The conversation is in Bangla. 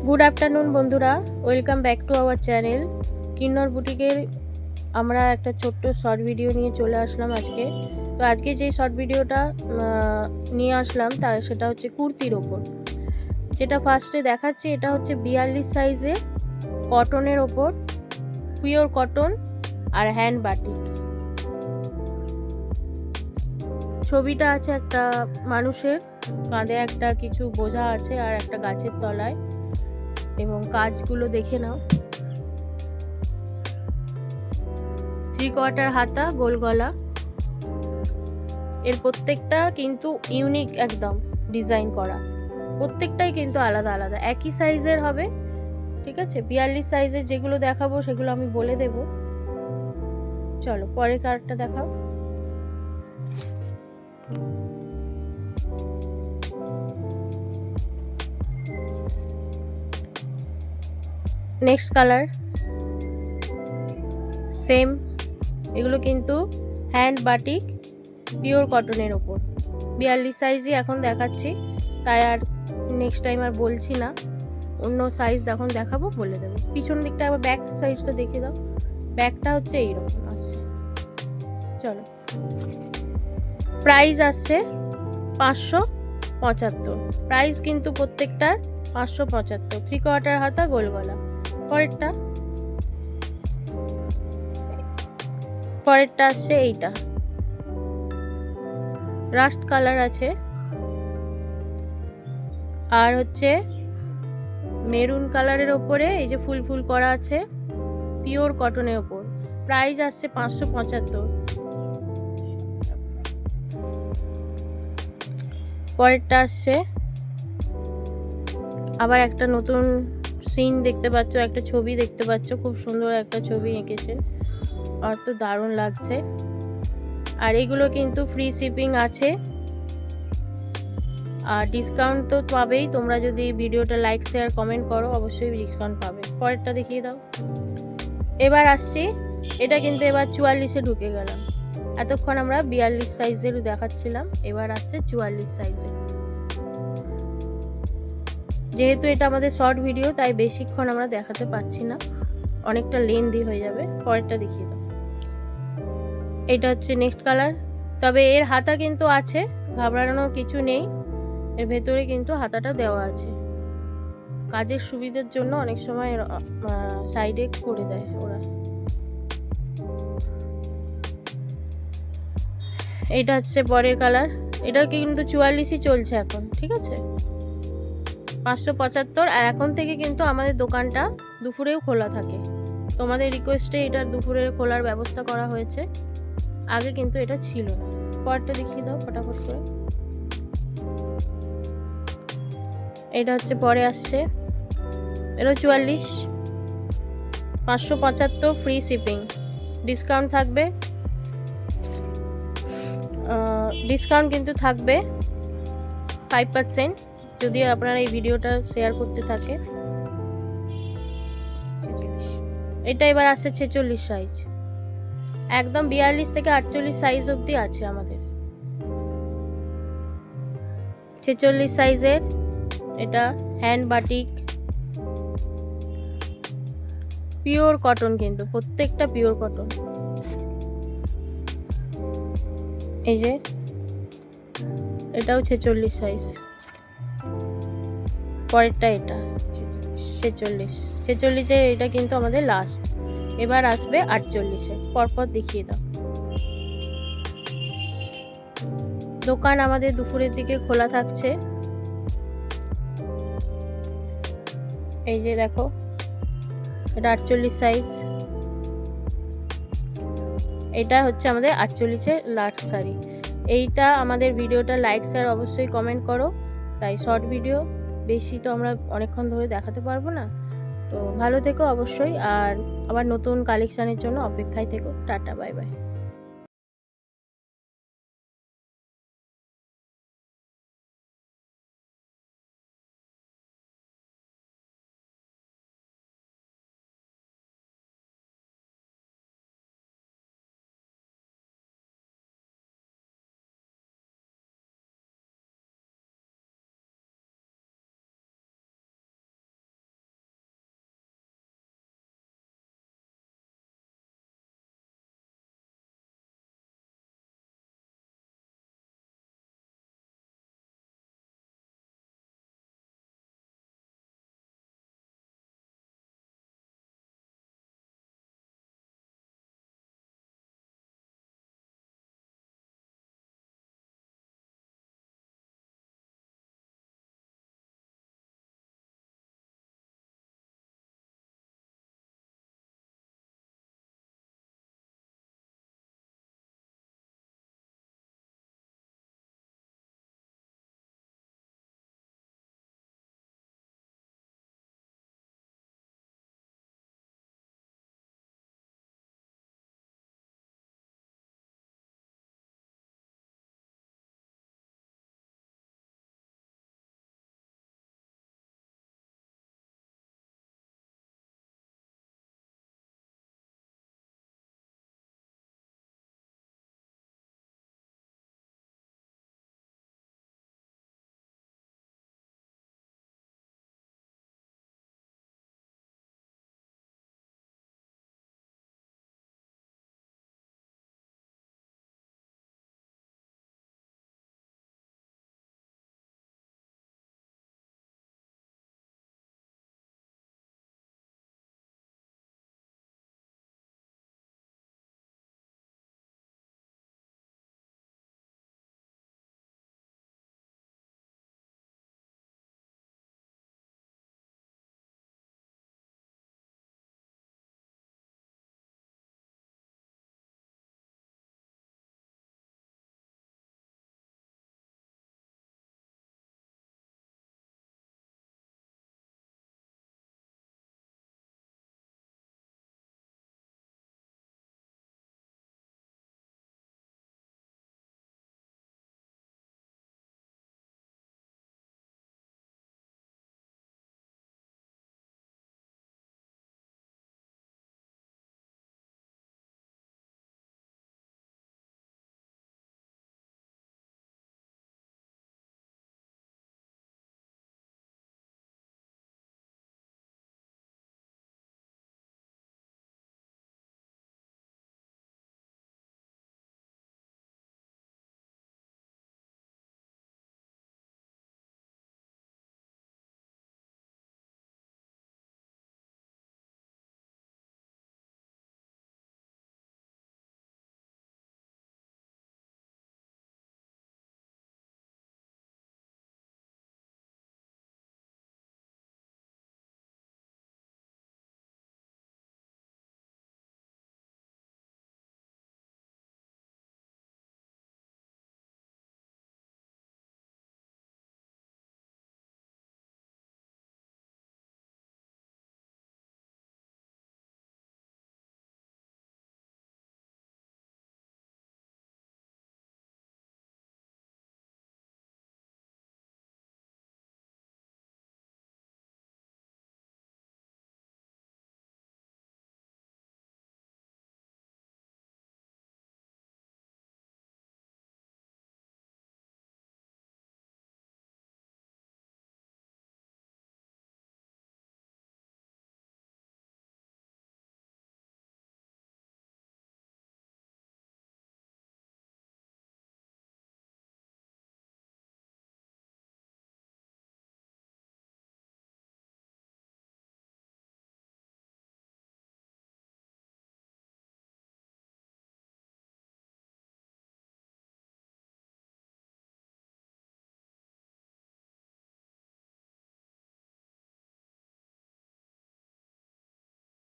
গুড আফটারনুন বন্ধুরা, welcome back to our channel Kinnar বুটিকের। আমরা একটা ছোট্ট শর্ট ভিডিও নিয়ে চলে আসলাম আজকে। তো আজকে যে শর্ট ভিডিওটা নিয়ে আসলাম সেটা হচ্ছে কুর্তির ওপর। যেটা ফার্স্টে দেখাচ্ছি এটা হচ্ছে 42 সাইজে কটনের ওপর, পিওর কটন আর হ্যান্ড বাটিক। ছবিটা আছে একটা মানুষের কাঁধে একটা কিছু বোঝা আছে আর একটা গাছের তলায়, এবং কাজগুলো দেখে নাও। 3/4 হাতা, গোল গলা। এর প্রত্যেকটা কিন্তু ইউনিক একদম ডিজাইন করা, প্রত্যেকটাই কিন্তু আলাদা আলাদা। একই সাইজের হবে, ঠিক আছে। 42 সাইজের যেগুলো দেখাবো সেগুলো আমি বলে দেব। চলো পরের কার্ডটা দেখাও। Next colour same. এগুলো কিন্তু হ্যান্ড বাটিক পিওর কটনের ওপর। 42 সাইজই এখন দেখাচ্ছি, তাই আর নেক্সট টাইম আর বলছি না। অন্য সাইজ যখন দেখাবো বলে দেবো। পিছন দিকটা আবার ব্যাক সাইজটা দেখে দাও। ব্যাকটা হচ্ছে এইরকম আসছে। চলো, প্রাইস আসছে 575। প্রাইস কিন্তু প্রত্যেকটার 575। 3/4 হাতা, গোল গলা। পরেরটা আসছে এইটা, রাস্ট কালার আছে আর হচ্ছে মেরুন কালারের ওপরে এই যে ফুল ফুল করা আছে, পিওর কটনের ওপর। প্রাইস আসছে 575। পরেরটা আসছে আবার একটা নতুন সিন দেখতে পাচ্ছ, একটা ছবি দেখতে পাচ্ছ, খুব সুন্দর একটা ছবি এঁকেছে, আর তো দারুণ লাগছে। আর এগুলো কিন্তু ফ্রি শিপিং আছে, আর ডিসকাউন্ট তো পাবেই। তোমরা যদি ভিডিওটা লাইক শেয়ার কমেন্ট করো অবশ্যই ডিসকাউন্ট পাবে। পরেরটা দেখিয়ে দাও। এবার আসছি, এটা কিন্তু এবার 44-এ ঢুকে গেলাম। এতক্ষণ আমরা 42 সাইজের দেখাচ্ছিলাম, এবার আসছে 44 সাইজে। যেহেতু এটা আমাদের শর্ট ভিডিও তাই বেশিক্ষণ আমরা দেখাতে পারছি না, অনেকটা লেন্দি হয়ে যাবে। পরেরটা দেখিয়ে দাও। এটা হচ্ছে নেক্সট কালার। তবে এর হাতা কিন্তু আছে, ঘাবড়ানোর কিছু নেই। এর ভেতরে কিন্তু হাতাটা দেওয়া আছে, কাজের সুবিধার জন্য অনেক সময় সাইডে করে দেয় ওরা। এটা হচ্ছে পরের কালার। এটা কিন্তু 44ই চলছে এখন, ঠিক আছে। 575। আর এখন থেকে কিন্তু আমাদের দোকানটা দুপুরেও খোলা থাকে। তোমাদের রিকোয়েস্টে এটা দুপুরে খোলার ব্যবস্থা করা হয়েছে, আগে কিন্তু এটা ছিল না। পরেরটা দেখিয়ে দাও ফটাফট করে। এটা হচ্ছে পরে আসছে, এটা 44, 575 ফ্রি শিপিং। ডিসকাউন্ট থাকবে, ডিসকাউন্ট কিন্তু থাকবে 5% যদি আপনারা এই ভিডিওটা শেয়ার করতে থাকে। এটা এবার আসছে 46 সাইজ, একদম 42 থেকে 48 সাইজ অবধি আছে আমাদের। 46 সাইজের এটা হ্যান্ড বাটিক, পিওর কটন, কিন্তু প্রত্যেকটা পিওর কটন। এই যে এটাও 46 সাইজ। পরেরটা এটা 46-এর, এটা কিন্তু আমাদের লাস্ট। এবার আসবে 48-এ। পরপর দেখিয়ে দাও। দোকান আমাদের দুপুরের দিকে খোলা থাকছে। এই যে দেখো, এটা 48 সাইজ। এটা হচ্ছে আমাদের 48-এর লাস্ট শাড়ি। এইটা আমাদের ভিডিওটা লাইক শেয়ার অবশ্যই কমেন্ট করো। তাই শর্ট ভিডিও বেশি তো আমরা অনেকক্ষণ ধরে দেখাতে পারবো না। তো ভালো থেকো অবশ্যই, আর আবার নতুন কালেকশানের জন্য অপেক্ষায় থেকো। Tata, bye bye.